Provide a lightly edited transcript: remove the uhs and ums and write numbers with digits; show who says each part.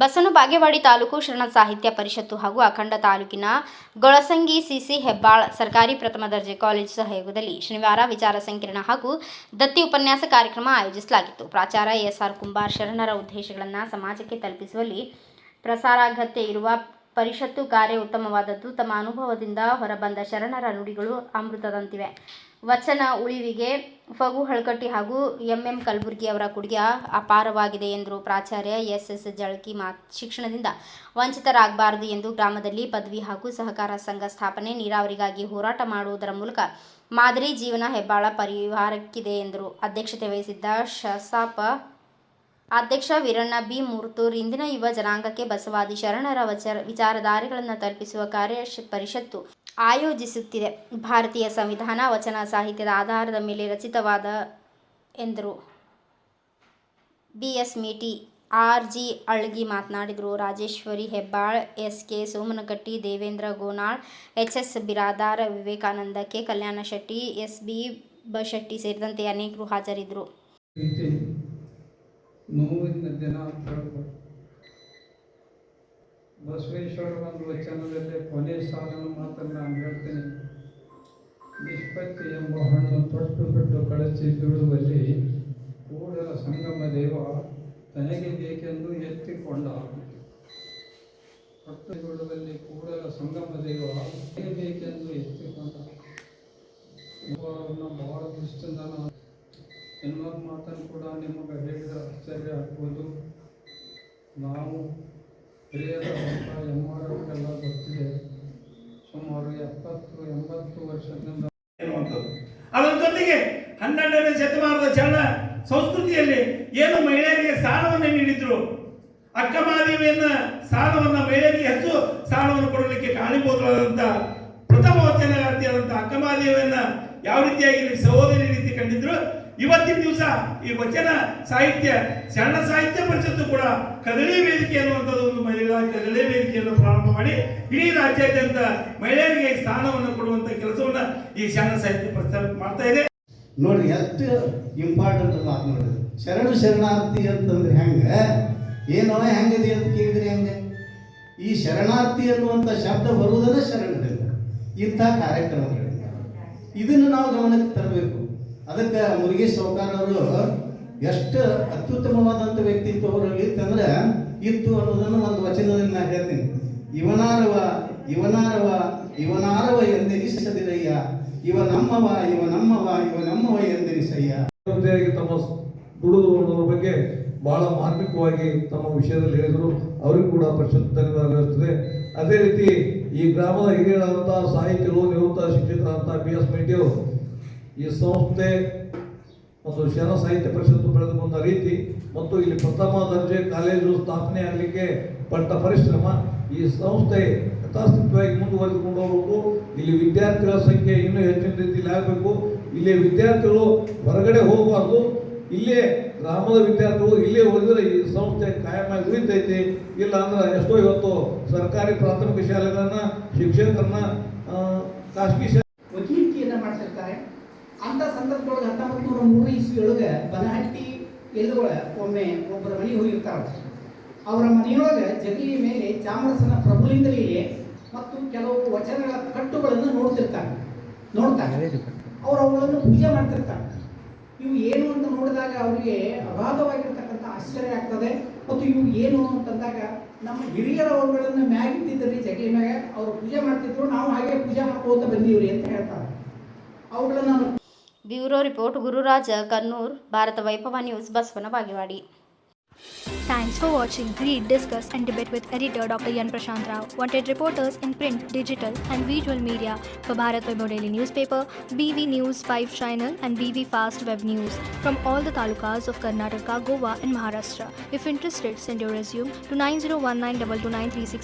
Speaker 1: ಬಸವನ ಬಾಗೇವಾಡಿ ತಾಲೂಕು ಶರಣ ಸಾಹಿತ್ಯ ಪರಿಷತ್ತು ಹಾಗೂ ಅಖಂಡ ತಾಲೂಕಿನ ಗೊಳಸಂಗಿ ಸಿಸಿ ಹೆಬ್ಬಾಳ್ ಸರ್ಕಾರಿ ಪ್ರಥಮ ದರ್ಜೆ ಕಾಲೇಜು ಸಹಯೋಗದಲ್ಲಿ ಶನಿವಾರ ವಿಚಾರ ಸಂಕಿರಣ ಹಾಗೂ ದತ್ತಿ ಉಪನ್ಯಾಸ ಕಾರ್ಯಕ್ರಮ ಆಯೋಜಿಸಲಾಗಿತ್ತು. ಪ್ರಾಚಾರ್ಯ ಎಸ್.ಆರ್. ಕುಂಬಾರ್ ಶರಣರ ಉದ್ದೇಶಗಳನ್ನು ಸಮಾಜಕ್ಕೆ ತಲುಪಿಸುವಲ್ಲಿ ಪ್ರಸಾರಾಗತ್ಯ ಇರುವ ಪರಿಷತ್ತು ಕಾರ್ಯ ಉತ್ತಮವಾದದ್ದು. ತಮ್ಮ ಅನುಭವದಿಂದ ಹೊರಬಂದ ಶರಣರ ನುಡಿಗಳು ಅಮೃತದಂತಿವೆ. ವಚನ ಉಳಿವಿಗೆ ಫಗು ಹಳಕಟ್ಟಿ ಹಾಗೂ ಎಂ ಕಲಬುರ್ಗಿ ಅವರ ಕೊಡುಗೆ ಅಪಾರವಾಗಿದೆ ಎಂದರು. ಪ್ರಾಚಾರ್ಯ ಎಸ್. ಜಳಕಿ ಶಿಕ್ಷಣದಿಂದ ವಂಚಿತರಾಗಬಾರದು ಎಂದು ಗ್ರಾಮದಲ್ಲಿ ಪದವಿ ಹಾಗೂ ಸಹಕಾರ ಸಂಘ ಸ್ಥಾಪನೆ, ನೀರಾವರಿಗಾಗಿ ಹೋರಾಟ ಮಾಡುವುದರ ಮೂಲಕ ಮಾದರಿ ಜೀವನ ಹೆಬ್ಬಾಳ ಪರಿವಾರಕ್ಕಿದೆ ಎಂದರು. ಅಧ್ಯಕ್ಷತೆ ವಹಿಸಿದ್ದ ಶಸಾಪ ಅಧ್ಯಕ್ಷ ವೀರಣ್ಣ ಬಿ. ಮೂರ್ತೂರ್, ಇಂದಿನ ಯುವ ಜನಾಂಗಕ್ಕೆ ಬಸವಾದಿ ಶರಣರ ವಿಚಾರಧಾರೆಗಳನ್ನು ತಲುಪಿಸುವ ಕಾರ್ಯ ಪರಿಷತ್ತು ಆಯೋಜಿಸುತ್ತಿದೆ. ಭಾರತೀಯ ಸಂವಿಧಾನ ವಚನ ಸಾಹಿತ್ಯದ ಆಧಾರದ ಮೇಲೆ ರಚಿತವಾದ ಎಂದರು. ಬಿ.ಎಸ್. ಮೇಟಿ, ಆರ್.ಜಿ. ಅಳ್ಗಿ ಮಾತನಾಡಿದರು. ರಾಜೇಶ್ವರಿ ಹೆಬ್ಬಾಳ್, ಎಸ್.ಕೆ. ಸೋಮನಕಟ್ಟಿ, ದೇವೇಂದ್ರ ಗೋನಾಳ್, ಎಚ್.ಎಸ್. ಬಿರಾದಾರ್, ವಿವೇಕಾನಂದ, ಕೆ. ಕಲ್ಯಾಣ ಶೆಟ್ಟಿ, ಎಸ್.ಬಿ. ಬಶೆಟ್ಟಿ ಸೇರಿದಂತೆ ಅನೇಕರು ಹಾಜರಿದ್ದರು.
Speaker 2: ನೋವಿನ ದಿನ ಬಸವೇಶ್ವರ ಒಂದು ವಚನದಲ್ಲಿ ಕೊನೆ ಸಾಲನ್ನು ಮಾತನ್ನು ನಾನು ಹೇಳ್ತೇನೆ. ನಿಷ್ಪತ್ತಿ ಎಂಬ ಹಣ್ಣು ತೊಟ್ಟು ಬಿಟ್ಟು ಕಳಚಿ ಬಿಡುವಲ್ಲಿ ಕೂಡಲ ಸಂಗಮ ದೇವ ತನಗೆ ಬೇಕೆಂದು ಎತ್ತಿಕೊಂಡ. ತೊಟ್ಟು ಬಿಡುವಲ್ಲಿ ಕೂಡಲ ಸಂಗಮ ದೇವ ತನಗೆ ಬೇಕೆಂದು ಎತ್ತಿಕೊಂಡ. ಅವರನ್ನು ಬಹಳ ದೃಷ್ಟಿಯಿಂದ ನಾನು ಇನ್ನೊಂದು ಮಾತನ್ನು ಕೂಡ ನಿಮಗೆ ಹೇಳಿದರೆ ಆಶ್ಚರ್ಯ ಆಗ್ಬೋದು. ನಾವು ಹಿರಿಯರ ಎಮ್ಮವರಿಗೆಲ್ಲ ಗೊತ್ತಿದೆ. ಸುಮಾರು 70-80 ವರ್ಷದಿಂದ
Speaker 3: ಅದರ ಜೊತೆಗೆ 12ನೇ ಶತಮಾನದ ಶರಣ ಸಂಸ್ಕೃತಿಯಲ್ಲಿ ಏನು ಮಹಿಳೆಯರಿಗೆ ಸ್ಥಾನವನ್ನು ನೀಡಿದ್ರು, ಅಕ್ಕಮಹಾದೇವಿಯನ್ನ ಸ್ಥಾನವನ್ನು ಮಹಿಳೆಯರಿಗೆ ಹೆಚ್ಚು ಸ್ಥಾನವನ್ನು ಕೊಡಲಿಕ್ಕೆ ಕಾರಣೀಭೂತರಾದಂಥ ಪ್ರಥಮ ವಚನಗಾರ್ತಿಯಾದಂಥ ಅಕ್ಕಮಹಾದೇವಿಯನ್ನ ಯಾವ ರೀತಿಯಾಗಿ ಸಹೋದರಿ ರೀತಿ ಕಂಡಿದ್ರು, ಇವತ್ತಿನ ದಿವಸ ಈ ವಚನ ಸಾಹಿತ್ಯ ಶರಣ ಸಾಹಿತ್ಯ ಪರಿಷತ್ತು ಕೂಡ ಕದಳಿ ವೇದಿಕೆ ಅನ್ನುವಂಥದ್ದು ಒಂದು ಮಹಿಳೆಯರ ಕದಳಿ ವೇದಿಕೆಯನ್ನು ಪ್ರಾರಂಭ ಮಾಡಿ ಇಡೀ ರಾಜ್ಯಾದ್ಯಂತ ಮಹಿಳೆಯರಿಗೆ ಸ್ಥಾನವನ್ನು ಕೊಡುವಂತ ಕೆಲಸವನ್ನ ಈ ಶರಣ ಸಾಹಿತ್ಯ ಪರಿಷತ್ ಮಾಡ್ತಾ ಇದೆ.
Speaker 4: ನೋಡ್ರಿ, ಎಷ್ಟು ಇಂಪಾರ್ಟೆಂಟ್ ಮಾತು ನೋಡ್ರಿ. ಶರಣಾರ್ಥಿ ಅಂತಂದ್ರೆ ಏನೋ ಹೆಂಗದೆ ಅಂತ ಕೇಳಿದ್ರಿ. ಹೆಂಗೆ ಈ ಶರಣಾರ್ಥಿ ಅನ್ನುವಂಥ ಶಬ್ದ ಬರುವುದನ್ನ ಶರಣರಿಂದ ಇಂಥ ಕಾರ್ಯಕ್ರಮಗಳಿಂದ ಇದನ್ನು ನಾವು ಗಮನಕ್ಕೆ ತರಬೇಕು. ಅದಕ್ಕೆ ಮುರುಗೇಶ್ ಸಾವ್ಕಾರ್ ಅವರು ಎಷ್ಟು ಅತ್ಯುತ್ತಮವಾದಂಥ ವ್ಯಕ್ತಿತ್ವ ಅವರಲ್ಲಿ ಇತ್ತಂದ್ರೆ ಇತ್ತು ಅನ್ನೋದನ್ನು ಒಂದು ವಚನದಲ್ಲಿ ನಾನು ಹೇಳ್ತೀನಿ. ಇವನಾರವ ಇವನಾರವ ಇವನಾರವ ಎಂದೆನಿಸದಿರಯ್ಯ, ಇವ ನಮ್ಮವ ಇವ ನಮ್ಮವ ಇವ ನಮ್ಮವ ಎಂದೆನಿಸಯ್ಯ.
Speaker 2: ತಮ್ಮ ದುಡಿದು ಅನ್ನೋದ್ರ ಬಗ್ಗೆ ಬಹಳ ಮಾರ್ಮಿಕವಾಗಿ ತಮ್ಮ ವಿಷಯದಲ್ಲಿ ಹೇಳಿದರು. ಅವರಿಗೂ ಕೂಡ ಪರಿಷತ್ ಧನ್ಯವಾದಗಳಿರುತ್ತದೆ. ಅದೇ ರೀತಿ ಈ ಗ್ರಾಮದ ಹಿರಿಯರಾದಂಥ ಸಾಹಿತ್ಯಗಳು, ನಿವೃತ್ತ ಶಿಕ್ಷಕರಾದಂಥ ಬಿ.ಎಸ್. ಮೇಟಿ ಅವರು ಈ ಸಂಸ್ಥೆ ಮತ್ತು ಶರಣ ಸಾಹಿತ್ಯ ಪರಿಷತ್ತು ಬೆಳೆದು ಬಂದ ರೀತಿ ಮತ್ತು ಇಲ್ಲಿ ಪ್ರಥಮ ದರ್ಜೆ ಕಾಲೇಜು ಸ್ಥಾಪನೆ ಆಗಲಿಕ್ಕೆ ಪಟ್ಟ ಪರಿಶ್ರಮ, ಈ ಸಂಸ್ಥೆ ಯಥಾಸ್ಥಿತವಾಗಿ ಮುಂದುವರೆದುಕೊಂಡು ಹೋಗಬೇಕು. ಇಲ್ಲಿ ವಿದ್ಯಾರ್ಥಿಗಳ ಸಂಖ್ಯೆ ಇನ್ನೂ ಹೆಚ್ಚಿನ ರೀತಿಯಲ್ಲಿ ಆಗಬೇಕು. ಇಲ್ಲಿ ವಿದ್ಯಾರ್ಥಿಗಳು ಹೊರಗಡೆ ಹೋಗಬಾರ್ದು. ಇಲ್ಲೇ ಗ್ರಾಮದ ವಿದ್ಯಾರ್ಥಿಗಳು ಇಲ್ಲೇ ಓದಿದ್ರೆ ಈ ಸಂಸ್ಥೆ ಕಾಯಮಾಗಿ ಉಳಿತೈತಿ. ಇಲ್ಲ ಅಂದ್ರೆ ಎಷ್ಟೋ ಇವತ್ತು ಸರ್ಕಾರಿ ಪ್ರಾಥಮಿಕ ಶಾಲೆಗಳನ್ನ ಶಿಕ್ಷಕರನ್ನ ಖಾಸಗಿ
Speaker 5: ವಕೀಲಿಕೆಯನ್ನು ಮಾಡ್ತಿರ್ತಾರೆ. ಅಂಥ ಸಂದರ್ಭದೊಳಗೆ 1903 ಇಸ್ವಿಯೊಳಗೆ ಬನಹಟ್ಟಿ ಎಲ್ಲುಗಳ ಒಮ್ಮೆ ಒಬ್ಬರ ಮನೆಗೆ ಹೋಗಿರ್ತಾರೆ. ಅವರ ಮನೆಯೊಳಗೆ ಜಗಲಿ ಮೇಲೆ ಚಾಮರಸನ ಪ್ರಭುಲಿಂಗಲೀಲೆ ಮತ್ತು ಕೆಲವು ವಚನಗಳ ಕಟ್ಟುಗಳನ್ನು ನೋಡ್ತಾರೆ. ಅವರು ಅವುಗಳನ್ನು ಪೂಜೆ ಮಾಡ್ತಿರ್ತಾರೆ. ಇವು ಏನು ಅಂತ ನೋಡಿದಾಗ ಅವರಿಗೆ ಅಗಾಧವಾಗಿರ್ತಕ್ಕಂಥ ಆಶ್ಚರ್ಯ ಆಗ್ತದೆ. ಮತ್ತು ಇವು ಏನು ಅಂತಂದಾಗ ನಮ್ಮ ಹಿರಿಯರ ಅವುಗಳನ್ನು ಮ್ಯಾಗಿಟ್ಟಿದ್ರಿ, ಜಗಲಿ ಮ್ಯಾಗ ಅವರು ಪೂಜೆ ಮಾಡ್ತಿದ್ರು, ನಾವು ಹಾಗೆ ಪೂಜೆ ಮಾಡ್ಕೋತ ಬಂದೀವ್ರಿ ಅಂತ ಹೇಳ್ತಾರೆ. ಅವುಗಳನ್ನು
Speaker 1: ಬ್ಯೂರೋ ರಿಪೋರ್ಟ್ ಗುರುರಾಜ ಕನ್ನೂರ್, ಭಾರತ ವೈಭವ news, Basavana Bagewadi.
Speaker 6: Thanks for watching. Read, discuss and debate with editor Dr. Yan Prashant Rao. Wanted reporters in print, digital and visual media for Bharat Vaibhav Daily Newspaper, BV News 5 Channel and BV Fast Web News from all the talukas of Karnataka, Goa and Maharashtra. If interested, send your resume to 9019229369.